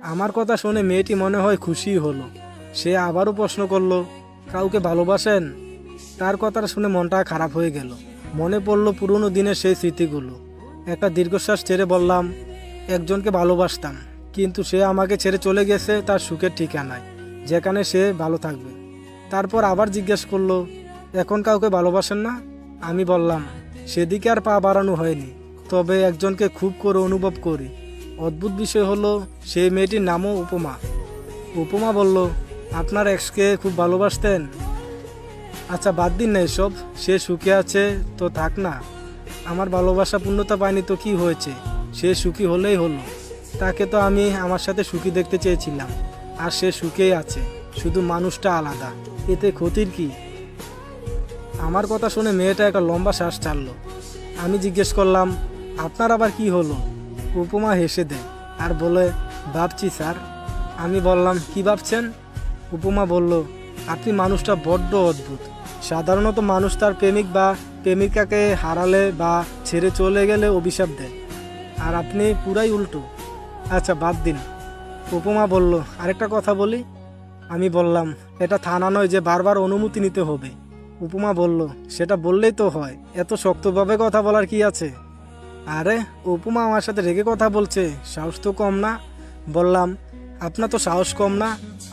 আমার কথা শুনে মেয়েটি মনে হয় খুশি হলো। সে আবারও প্রশ্ন করলো, কাউকে ভালোবাসেন? তার কথাটা শুনে মনটা খারাপ হয়ে গেল। মনে পড়ল পুরনো দিনের সেই স্মৃতিগুলো। একটা দীর্ঘশ্বাস ছেড়ে বললাম, একজনকে ভালোবাসতাম, কিন্তু সে আমাকে ছেড়ে চলে গেছে তার সুখের ঠিকানায়, যেখানে সে ভালো থাকবে। তারপর আবার জিজ্ঞেস করলো, এখন কাউকে ভালোবাসেন না? আমি বললাম, সেদিকে আর পা বাড়ানো হয়নি, তবে একজনকে খুব করে অনুভব করি। অদ্ভুত বিষয় হলো, সেই মেয়েটির নামও উপমা। উপমা বলল, আপনার এক্সকে খুব ভালোবাসতেন? আচ্ছা বাদ দিন না এসব, সে সুখে আছে তো থাক না। আমার ভালোবাসা পূর্ণতা পায়নি তো কি হয়েছে, সে সুখী হলেই হলো। তাকে তো আমি আমার সাথে সুখী দেখতে চেয়েছিলাম, আর সে সুখেই আছে, শুধু মানুষটা আলাদা। এতে ক্ষতির কি? আমার কথা শুনে মেয়েটা একটা লম্বা শ্বাস ছাড়লো। আমি জিজ্ঞেস করলাম, আপনার আবার কি হলো? উপমা হেসে দেয় আর বলে, ভাবছি স্যার। আমি বললাম, কি ভাবছেন? উপমা বলল, আপনি মানুষটা বড্ড অদ্ভুত। সাধারণত মানুষ তার প্রেমিক বা প্রেমিকাকে হারালে বা ছেড়ে চলে গেলে অভিশাপ দেয়, আর আপনি পুরাই উল্টো। আচ্ছা বাদ দিন। উপমা বলল, আরেকটা কথা বলি। আমি বললাম, এটা থানা নয় যে বারবার অনুমতি নিতে হবে। উপমা বলল, সেটা বললেই তো হয়, এত শক্তভাবে কথা বলার কি আছে? আরে, উপমা আমার সাথে রেগে কথা বলছে, সাহস তো কম না? বললাম, আপনার তো সাহস কম না,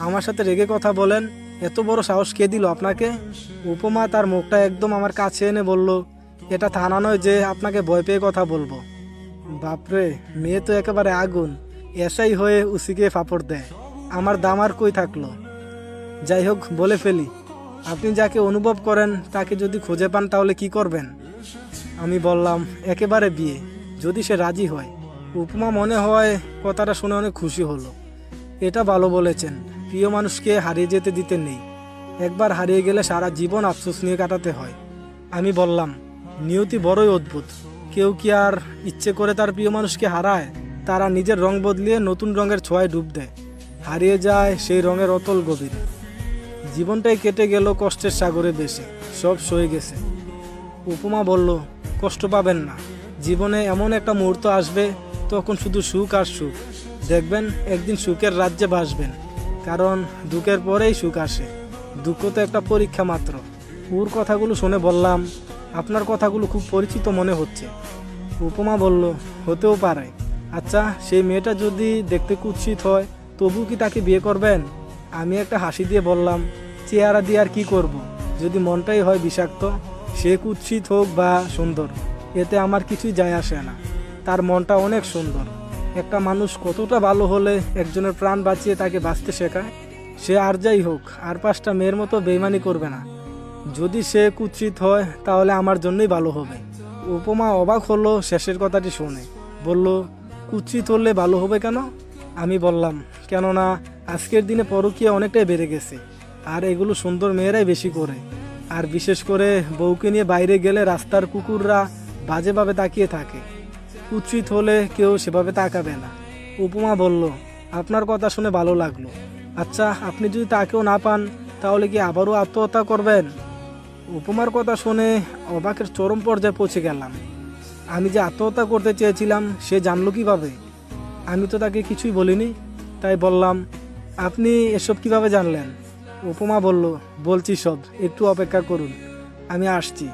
আমার সাথে রেগে কথা বলেন? এত বড় সাহস কে দিল আপনাকে? উপমা তার মুখটা একদম আমার কাছে এনে বলল, এটা থানা নয় যে আপনাকে ভয় পেয়ে কথা বলবো। বাপরে, মেয়ে তো একেবারে আগুন, এসাই হয়ে উসিকে ফাপড় দেয়। আমার দাম আর কই থাকলো? যাই হোক, বলে ফেলি, আপনি যাকে অনুভব করেন তাকে যদি খুঁজে পান তাহলে কি করবেন? আমি বললাম, একেবারে বিয়ে, যদি সে রাজি হয়। উপমা মনে হয় কথাটা শুনে অনেক খুশি হলো। এটা ভালো বলেছেন, প্রিয় মানুষকে হারিয়ে যেতে দিতে নেই। একবার হারিয়ে গেলে সারা জীবন আফসোস নিয়ে কাটাতে হয়। আমি বললাম, নিয়তি বড়ই অদ্ভুত। কেউ কি আর ইচ্ছে করে তার প্রিয় মানুষকে হারায়? তারা নিজের রং বদলিয়ে নতুন রঙের ছোঁয়ায় ডুব দেয়, হারিয়ে যায় সেই রঙের অতল গভীর। জীবনটাই কেটে গেল কষ্টের সাগরে বেশি, সব সয়ে গেছে। উপমা বলল, কষ্ট পাবেন না, জীবনে এমন একটা মুহূর্ত আসবে, তখন শুধু সুখ আর সুখ। দেখবেন একদিন সুখের রাজ্যে বাসবেন, কারণ দুঃখের পরেই সুখ আসে। দুঃখ তো একটা পরীক্ষা মাত্র। ওর কথাগুলো শুনে বললাম, আপনার কথাগুলো খুব পরিচিত মনে হচ্ছে। উপমা বলল, হতেও পারে। আচ্ছা, সেই মেয়েটা যদি দেখতে কুৎসিত হয়, তবু কি তাকে বিয়ে করবেন? আমি একটা হাসি দিয়ে বললাম, চেহারা দিয়ে আর কি করব, যদি মনটাই হয় বিষাক্ত। সে কুৎসিত হোক বা সুন্দর, এতে আমার কিছুই যায় আসে না। তার মনটা অনেক সুন্দর। একটা মানুষ কতটা ভালো হলে একজনের প্রাণ বাঁচিয়ে তাকে বাঁচতে শেখায়। সে আর যাই হোক, আর 5টা মেয়ের মতো বেইমানি করবে না। যদি সে কুৎসিত হয় তাহলে আমার জন্যই ভালো হবে। উপমা অবাক হলো শেষের কথাটি শুনে, বলল, কুৎসিত হলে ভালো হবে কেন? আমি বললাম, কেননা আজকের দিনে পরকীয়া অনেকটাই বেড়ে গেছে, আর এগুলো সুন্দর মেয়েরাই বেশি করে। আর বিশেষ করে বউকে নিয়ে বাইরে গেলে রাস্তার কুকুররা বাজেভাবে তাকিয়ে থাকে। কুৎসিত হলে কেউ সেভাবে তাকাবে না। উপমা বলল, আপনার কথা শুনে ভালো লাগলো। আচ্ছা, আপনি যদি তাকেও না পান, তাহলে কি আবারও আত্মহত্যা করবেন? উপমার কথা শুনে অবাকের চরম পর্যায়ে পৌঁছে গেলাম। আমি যে আত্মহত্যা করতে চেয়েছিলাম সে জানলো কিভাবে? আমি তো তাকে কিছুই বলিনি। তাই বললাম, আপনি এসব কিভাবে জানলেন? উপমা বলল, বলছি সব, একটু অপেক্ষা করুন, আমি আসছি।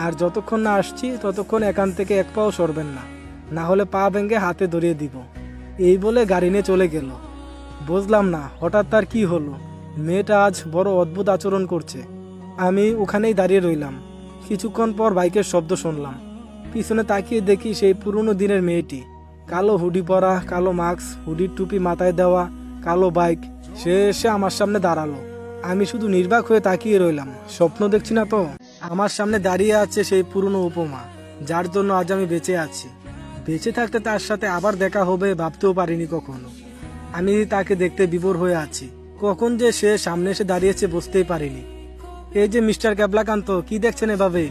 আর যতক্ষণ না আসছি ততক্ষণ এখান থেকে এক পাও সরবেন না, না হলে পা ভেঙে হাতে ধরিয়ে দিব। এই বলে গাড়ি নিয়ে চলে গেল। বুঝলাম না হঠাৎ তার কি হলো, মেয়েটা আজ বড় অদ্ভুত আচরণ করছে। আমি ওখানেই দাঁড়িয়ে রইলাম। কিছুক্ষণ পর বাইকের শব্দ শুনলাম। পিছনে তাকিয়ে দেখি সেই পুরনো দিনের মেয়েটি, কালো হুডি পরা, কালো মাস্ক, হুডির টুপি মাথায় দেওয়া, কালো বাইক। সে এসে আমার সামনে দাঁড়ালো। আমি শুধু নির্বাক হয়ে তাকিয়ে রইলাম। স্বপ্ন দেখছি না তো? আমার সামনে দাঁড়িয়ে আছে সেই পুরনো উপমা, যার জন্য আজ আমি বেঁচে আছি। বেঁচে থাকতে তার সাথে আবার দেখা হবে ভাবতেও পারিনি কখনো। আমি তাকে দেখতে বিভোর হয়ে আছি। কখন যে সে সামনে এসে দাঁড়িয়েছে বুঝতেই পারিনি। এই যে মিস্টার ক্যাবলাকান্ত, কি দেখছেন এভাবে?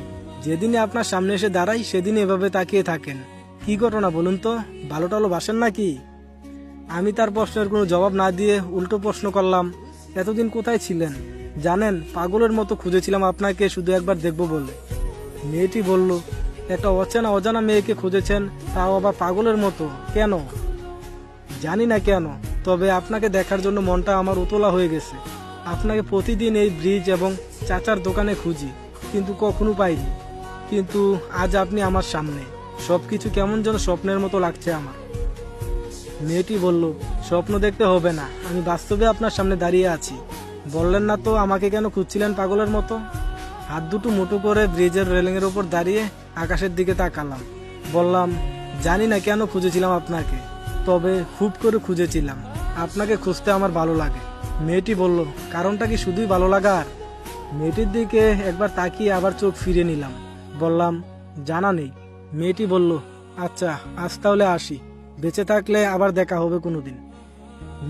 যেদিনে আপনার সামনে এসে দাঁড়াই সেদিনে এভাবে তাকিয়ে থাকেন। কি ঘটনা বলুন তো, ভালো টালো বাসেন নাকি? আমি তার প্রশ্নের কোনো জবাব না দিয়ে উল্টো প্রশ্ন করলাম, এতদিন কোথায় ছিলেন? জানেন, পাগলের মতো খুঁজেছিলাম আপনাকে, শুধু একবার দেখবো বলে। মেয়েটি বলল, একটা অজানা মেয়েকে খুঁজেছেন, তাও আবার পাগলের মতো? কেন? জানি না কেন, তবে আপনাকে দেখার জন্য মনটা আমার উতলা হয়ে গেছে। আপনাকে প্রতিদিন এই ব্রিজ এবং চাচার দোকানে খুঁজি, কিন্তু কখনো পাইনি। কিন্তু আজ আপনি আমার সামনে, সবকিছু কেমন যেন স্বপ্নের মতো লাগছে আমার। মেয়েটি বলল, স্বপ্ন দেখতে হবে না, আমি বাস্তবে আপনার সামনে দাঁড়িয়ে আছি। বললেন না তো আমাকে কেন খুঁজছিলেন পাগলের মতো? হাত দুটো মুঠো করে ব্রিজের রেলিংয়ের উপর দাঁড়িয়ে আকাশের দিকে তাকালাম। বললাম, জানি না কেন খুঁজেছিলাম আপনাকে, তবে খুব করে খুঁজেছিলাম। আপনাকে খুঁজতে আমার ভালো লাগে। মেয়েটি বলল, কারণটা কি শুধুই ভালো লাগার? মেয়েটির দিকে একবার তাকিয়ে আবার চোখ ফিরে নিলাম। বললাম, জানা নেই। মেয়েটি বলল, আচ্ছা আজ তাহলে আসি, বেঁচে থাকলে আবার দেখা হবে কোনোদিন।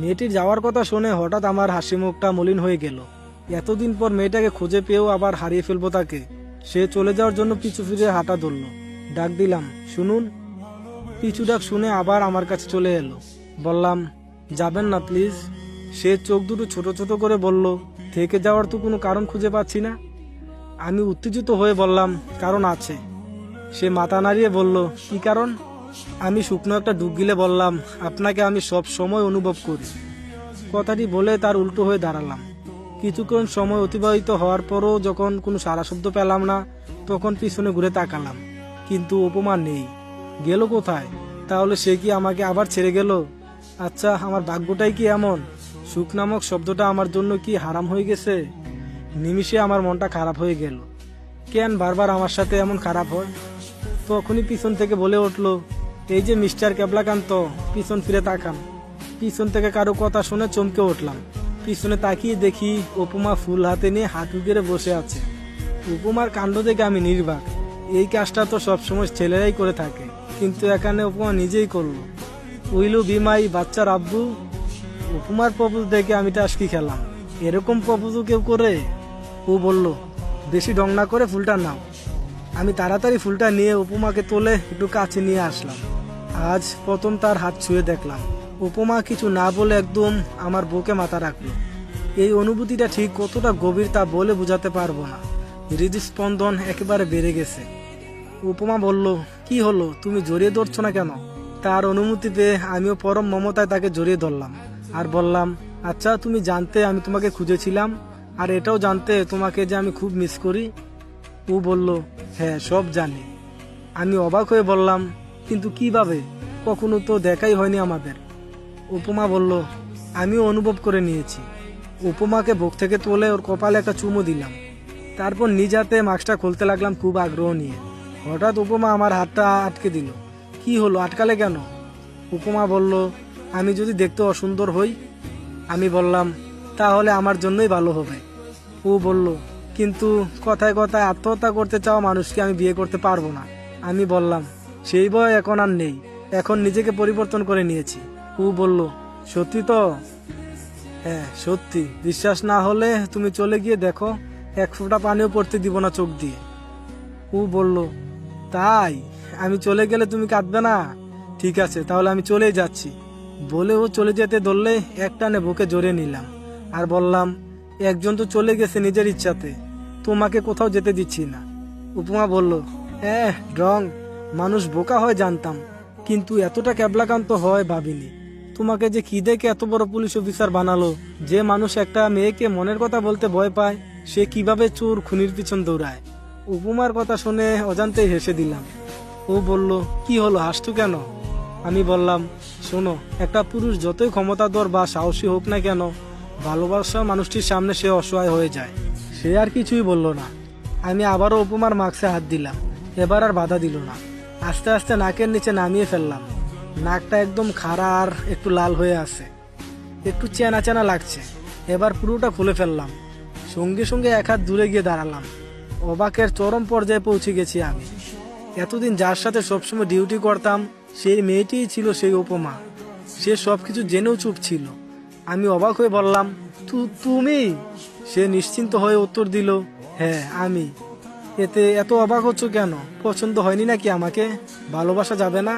মেয়েটির যাওয়ার কথা শুনে হঠাৎ আমার হাসি মুখটা মলিন হয়ে গেল। এতদিন পর মেয়েটাকে খুঁজে পেয়েও আবার হারিয়ে ফেলবো তাকে। সে চলে যাওয়ার জন্য পিছু ফিরে হাঁটা ধরল। ডাক দিলাম, শুনুন। পিছু ডাক শুনে আবার আমার কাছে চলে এলো। বললাম, যাবেন না প্লিজ। সে চোখ দুটো ছোট ছোট করে বলল, থেকে যাওয়ার তো কোনো কারণ খুঁজে পাচ্ছি না। আমি উত্তেজিত হয়ে বললাম, কারণ আছে। সে মাথা নাড়িয়ে বলল, কি কারণ? আমি শুকনো একটা ডুব গিলে বললাম, আপনাকে আমি সব সময় অনুভব করি। কথাটি বলে তার উল্টো হয়ে দাঁড়ালাম। কিছুক্ষণ সময় অতিবাহিত হওয়ার পরও যখন কোনো সাড়া শব্দ পেলাম না, তখন পিছনে ঘুরে তাকালাম, কিন্তু উপমা নেই। গেল কোথায়? তাহলে সে কি আমাকে আবার ছেড়ে গেল? আচ্ছা, আমার ভাগ্যটাই কি এমন? সুখ নামক শব্দটা আমার জন্য কি হারাম হয়ে গেছে? নিমিষে আমার মনটা খারাপ হয়ে গেল। কেন বারবার আমার সাথে এমন খারাপ হয়? তখনই পিছন থেকে বলে উঠল, এই যে মিস্টার কেবলাকান্ত, পিছন ফিরে তাকান। পিছন থেকে কারো কথা শুনে চমকে উঠলাম। পিছনে তাকিয়ে দেখি উপমা ফুল হাতে নিয়ে হাঁটু গেড়ে বসে আছে। উপমার কাণ্ড দেখে আমি নির্বাক। এই কাজটা তো সবসময় ছেলেরাই করে থাকে, কিন্তু এখানে উপমা নিজেই করলো। উইলু বিমাই বাচ্চার আব্বু। উপমার প্রপোজ দেখে আমি টাসকি খেলাম। এরকম প্রপোজও কেউ করে? ও বলল, বেশি ডং না করে ফুলটা নাও। আমি তাড়াতাড়ি ফুলটা নিয়ে উপমাকে তোলে একটু কাছে নিয়ে আসলাম। আজ প্রথম তার হাত ছুঁয়ে দেখলাম। উপমা কিছু না বলে একদম আমার বুকে মাথা রাখলো। এই অনুভূতিটা ঠিক কতটা গভীর তা বলে বোঝাতে পারবো না। হৃদস্পন্দন একেবারে বেড়ে গেছে। উপমা বলল, কি হলো, তুমি জড়িয়ে ধরছো না কেন? তার অনুমতি পেয়ে আমিও পরম মমতায় তাকে জড়িয়ে ধরলাম আর বললাম, আচ্ছা তুমি জানতে আমি তোমাকে খুঁজেছিলাম, আর এটাও জানতে তোমাকে যে আমি খুব মিস করি? ও বলল, হ্যাঁ সব জানি। আমি অবাক হয়ে বললাম, কিন্তু কিভাবে? কখনো তো দেখাই হয়নি আমাদের। উপমা বলল, আমিও অনুভব করে নিয়েছি। উপমাকে বুক থেকে তুলে ওর কপালে একটা চুমু দিলাম। তারপর নিজ হাতে মাস্কটা খুলতে লাগলাম খুব আগ্রহ নিয়ে। হঠাৎ উপমা আমার হাতটা আটকে দিল। কি হলো, আটকালে কেন? উপমা বলল, আমি যদি দেখতে অসুন্দর হই? আমি বললাম, তাহলে আমার জন্যই ভালো হবে। ও বলল, কিন্তু কথায় কথায় আত্মহত্যা করতে চাওয়া মানুষকে আমি বিয়ে করতে পারবো না। আমি বললাম, সেই ভয় এখন আর নেই, এখন নিজেকে পরিবর্তন করে নিয়েছি। ও বলল, সত্যি তো? হ্যাঁ সত্যি। বিশ্বাস না হলে তুমি চলে গিয়ে দেখো, এক ফোঁটা পানিও পড়তে দিব না চোখ দিয়ে। ও বলল, তাই? আমি চলে গেলে তুমি কাঁদবে না? ঠিক আছে, তাহলে আমি চলেই যাচ্ছি। বলে ও চলে যেতে ধরলে একটানে বুকে জড়িয়ে নিলাম আর বললাম, একজন তো চলে গেছে নিজের ইচ্ছাতে, তোমাকে কোথাও যেতে দিচ্ছি না। উপমা বলল, ড্রং, মানুষ বোকা হয় জানতাম, কিন্তু এতটা ক্যাবলাকান্ত হয় ভাবিনি। তোমাকে যে কি দেখে এত বড় পুলিশ অফিসার বানালো? যে মানুষ একটা মেয়েকে মনের কথা বলতে ভয় পায়, সে কিভাবে চোর খুনির পিছন দৌড়ায়? উপমার কথা শুনে অজান্তেই হেসে দিলাম। ও বলল, কি হলো, হাসতো কেন? আমি বললাম, শোনো, একটা পুরুষ যতই ক্ষমতাধর বা সাহসী হোক না কেন, ভালোবাসা মানুষটির সামনে সে অসহায় হয়ে যায়। সে আর কিছুই বলল না। আমি আবারও উপমার মাস্কে হাত দিলাম। এবার আর বাধা দিল না। আস্তে আস্তে নাকের নিচে নামিয়ে ফেললাম। নাকটা একদম খাড়া আর একটু লাল হয়ে আছে, একটু চেনা চেনা লাগছে। এবার পুরোটা খুলে ফেললাম। সঙ্গে সঙ্গে এক হাত দূরে গিয়ে দাঁড়ালাম। অবাকের চরম পর্যায়ে পৌঁছে গেছি আমি। এতদিন যার সাথে সবসময় ডিউটি করতাম, সেই মেয়েটিই ছিল সেই উপমা। সে সবকিছু জেনেও চুপ ছিল। আমি অবাক হয়ে বললাম, তুমি? সে নিশ্চিন্ত হয়ে উত্তর দিল, হ্যাঁ আমি। এতে এত অবাক হচ্ছ কেন? পছন্দ হয়নি নাকি আমাকে? ভালোবাসা যাবে না?